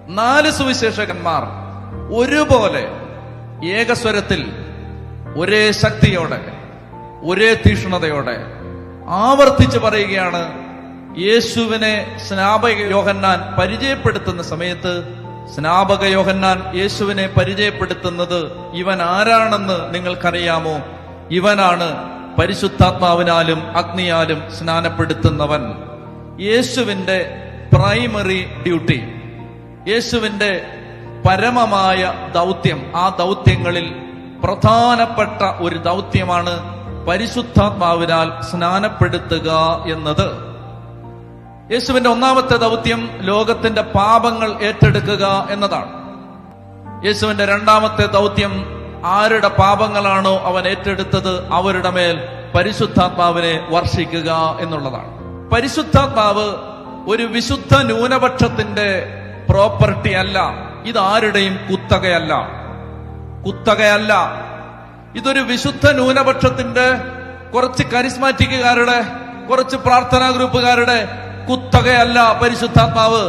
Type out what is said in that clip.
4 സുവിശേഷകന്മാർ ഒരുപോലെ ഏകസ്വരത്തിൽ ഒരേ ശക്തിയോടെ ഒരേ തീക്ഷ്ണതയോടെ ആവർത്തിച്ച് പറയുകയാണ്, യേശുവിനെ സ്നാപക യോഹന്നാൻ പരിചയപ്പെടുത്തുന്ന സമയത്ത് സ്നാപക യോഹന്നാൻ യേശുവിനെ പരിചയപ്പെടുത്തുന്നത് ഇവൻ ആരാണെന്ന് നിങ്ങൾക്കറിയാമോ? ഇവനാണ് പരിശുദ്ധാത്മാവിനാലും അഗ്നിയാലും സ്നാനപ്പെടുത്തുന്നവൻ. യേശുവിന്റെ പ്രൈമറി ഡ്യൂട്ടി, യേശുവിന്റെ പരമമായ ദൗത്യം, ആ ദൗത്യങ്ങളിൽ പ്രധാനപ്പെട്ട ഒരു ദൗത്യമാണ് പരിശുദ്ധാത്മാവിനാൽ സ്നാനപ്പെടുത്തുക എന്നത്. യേശുവിന്റെ ഒന്നാമത്തെ ദൗത്യം ലോകത്തിന്റെ പാപങ്ങൾ ഏറ്റെടുക്കുക എന്നതാണ്. യേശുവിന്റെ രണ്ടാമത്തെ ദൗത്യം ആരുടെ പാപങ്ങളാണോ അവൻ ഏറ്റെടുത്തത് അവരുടെ മേൽ പരിശുദ്ധാത്മാവിനെ വർഷിക്കുക എന്നുള്ളതാണ്. പരിശുദ്ധാത്മാവ് ഒരു വിശുദ്ധ ന്യൂനപക്ഷത്തിന്റെ പ്രോപ്പർട്ടി അല്ല, ഇതാരുടെയും കുത്തകയല്ല. ഇതൊരു വിശുദ്ധ ന്യൂനപക്ഷത്തിന്റെ കുറച്ച് കരിസ്മാറ്റിക്കുകാരുടെ, കുറച്ച് പ്രാർത്ഥനാ ഗ്രൂപ്പുകാരുടെ കുത്തകയല്ല പരിശുദ്ധാത്മാവ്.